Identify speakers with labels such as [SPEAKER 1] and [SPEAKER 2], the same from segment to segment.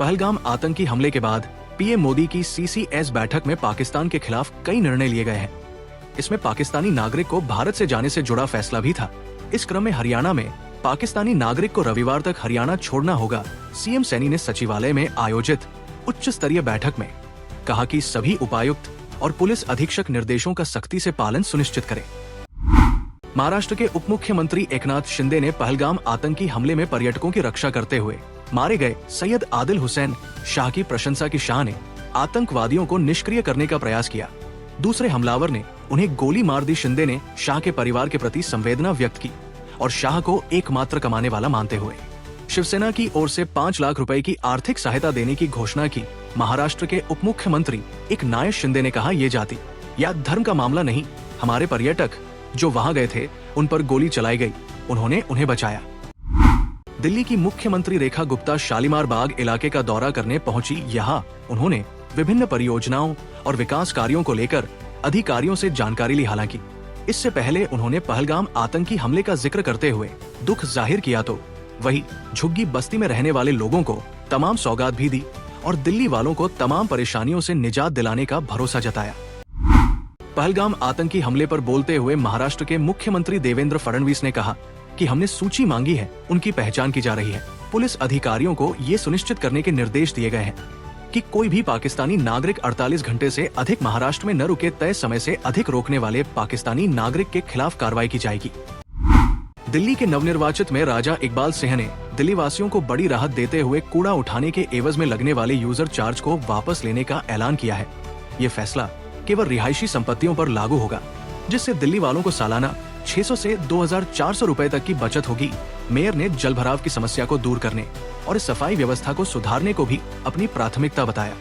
[SPEAKER 1] पहलगाम आतंकी हमले के बाद पीएम मोदी की CCS बैठक में पाकिस्तान के खिलाफ कई निर्णय लिए गए हैं। इसमें पाकिस्तानी नागरिक को भारत से जाने से जुड़ा फैसला भी था। इस क्रम में हरियाणा में पाकिस्तानी नागरिक को रविवार तक हरियाणा छोड़ना होगा। सीएम सैनी ने सचिवालय में आयोजित उच्च स्तरीय बैठक में कहा कि सभी उपायुक्त और पुलिस अधीक्षक निर्देशों का सख्ती से पालन सुनिश्चित करें। महाराष्ट्र के उप मुख्यमंत्री एकनाथ शिंदे ने पहलगाम आतंकी हमले में पर्यटकों की रक्षा करते हुए मारे गए सैयद आदिल हुसैन शाह की प्रशंसा की। शाह ने आतंकवादियों को निष्क्रिय करने का प्रयास किया। दूसरे हमलावर ने उन्हें गोली मार दी। शिंदे ने शाह के परिवार के प्रति संवेदना व्यक्त की और शाह को एकमात्र कमाने वाला मानते हुए शिवसेना की ओर से 5 लाख रुपए की आर्थिक सहायता देने की घोषणा की। महाराष्ट्र के उप मुख्यमंत्री एकनाथ शिंदे ने कहा, ये जाति या धर्म का मामला नहीं, हमारे पर्यटक जो वहां गए थे उन पर गोली चलाई गई, उन्होंने उन्हें बचाया। दिल्ली की मुख्यमंत्री रेखा गुप्ता शालीमार बाग इलाके का दौरा करने पहुंची। यहाँ उन्होंने विभिन्न परियोजनाओं और विकास कार्यों को लेकर अधिकारियों से जानकारी ली। हालांकि इससे पहले उन्होंने पहलगाम आतंकी हमले का जिक्र करते हुए दुख जाहिर किया तो वही झुग्गी बस्ती में रहने वाले लोगों को तमाम सौगात भी दी और दिल्ली वालों को तमाम परेशानियों से निजात दिलाने का भरोसा जताया। पहलगाम आतंकी हमले पर बोलते हुए महाराष्ट्र के मुख्यमंत्री देवेंद्र फडणवीस ने कहा कि हमने सूची मांगी है, उनकी पहचान की जा रही है। पुलिस अधिकारियों को ये सुनिश्चित करने के निर्देश दिए गए हैं कि कोई भी पाकिस्तानी नागरिक 48 घंटे से अधिक महाराष्ट्र में न रुके। तय समय से अधिक रोकने वाले पाकिस्तानी नागरिक के खिलाफ कार्रवाई की जाएगी। दिल्ली के नवनिर्वाचित में राजा इकबाल सिंह ने दिल्ली वासियों को बड़ी राहत देते हुए कूड़ा उठाने के एवज में लगने वाले यूजर चार्ज को वापस लेने का ऐलान किया है। ये फैसला केवल रिहायशी संपत्तियों पर लागू होगा, जिससे दिल्ली वालों को सालाना 600 से 2400 रुपए तक की बचत होगी। मेयर ने जल भराव की समस्या को दूर करने और सफाई व्यवस्था को सुधारने को भी अपनी प्राथमिकता बताया।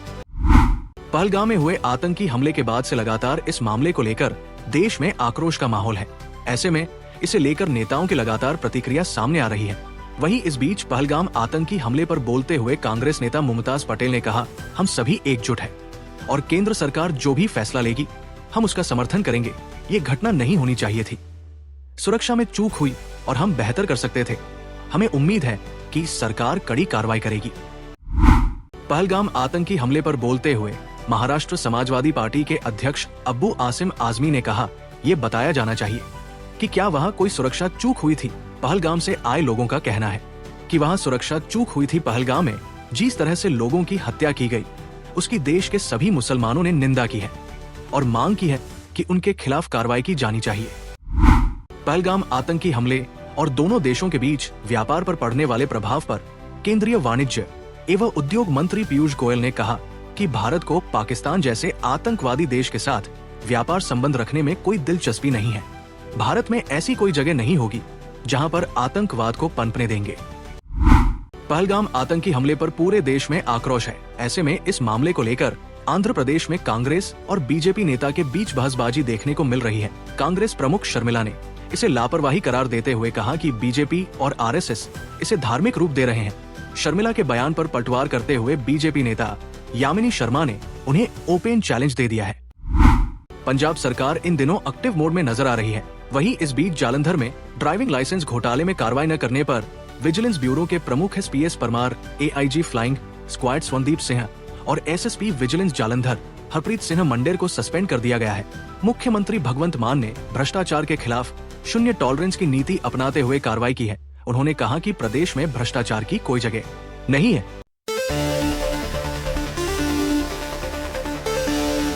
[SPEAKER 1] पहलगाम में हुए आतंकी हमले के बाद से लगातार इस मामले को लेकर देश में आक्रोश का माहौल है। ऐसे में इसे लेकर नेताओं की लगातार प्रतिक्रिया सामने आ रही है। वहीं इस बीच पहलगाम आतंकी हमले पर बोलते हुए कांग्रेस नेता मुमताज पटेल ने कहा, हम सभी एकजुट हैं और केंद्र सरकार जो भी फैसला लेगी हम उसका समर्थन करेंगे। ये घटना नहीं होनी चाहिए थी। सुरक्षा में चूक हुई और हम बेहतर कर सकते थे। हमें उम्मीद है कि सरकार कड़ी कार्रवाई करेगी। पहलगाम आतंकी हमले पर बोलते हुए महाराष्ट्र समाजवादी पार्टी के अध्यक्ष अब्बू आसिम आजमी ने कहा, ये बताया जाना चाहिए कि क्या वहां कोई सुरक्षा चूक हुई थी। पहलगाम से आए लोगों का कहना है कि वहां सुरक्षा चूक हुई थी। पहलगाम में जिस तरह से लोगों की हत्या की गई उसकी देश के सभी मुसलमानों ने निंदा की है और मांग की है कि उनके खिलाफ कार्रवाई की जानी चाहिए। पहलगाम आतंकी हमले और दोनों देशों के बीच व्यापार पर पड़ने वाले प्रभाव पर केंद्रीय वाणिज्य एवं उद्योग मंत्री पीयूष गोयल ने कहा कि भारत को पाकिस्तान जैसे आतंकवादी देश के साथ व्यापार संबंध रखने में कोई दिलचस्पी नहीं है। भारत में ऐसी कोई जगह नहीं होगी जहां पर आतंकवाद को पनपने देंगे। पहलगाम आतंकी हमले पर पूरे देश में आक्रोश है। ऐसे में इस मामले को लेकर आंध्र प्रदेश में कांग्रेस और बीजेपी नेता के बीच बहसबाजी देखने को मिल रही है। कांग्रेस प्रमुख शर्मिला ने इसे लापरवाही करार देते हुए कहा कि बीजेपी और आरएसएस इसे धार्मिक रूप दे रहे हैं। शर्मिला के बयान पर पलटवार करते हुए बीजेपी नेता यामिनी शर्मा ने उन्हें ओपन चैलेंज दे दिया है। पंजाब सरकार इन दिनों एक्टिव मोड में नजर आ रही है। वहीं इस बीच जालंधर में ड्राइविंग लाइसेंस घोटाले में कार्रवाई न करने पर विजिलेंस ब्यूरो के प्रमुख SPS Parmar, AIG flying squad Swandeep Singh और एसएसपी विजिलेंस जालंधर हरप्रीत सिंह मंडेर को सस्पेंड कर दिया गया है। मुख्यमंत्री भगवंत मान ने भ्रष्टाचार के खिलाफ शून्य टॉलरेंस की नीति अपनाते हुए कार्रवाई की है। उन्होंने कहा कि प्रदेश में भ्रष्टाचार की कोई जगह नहीं है।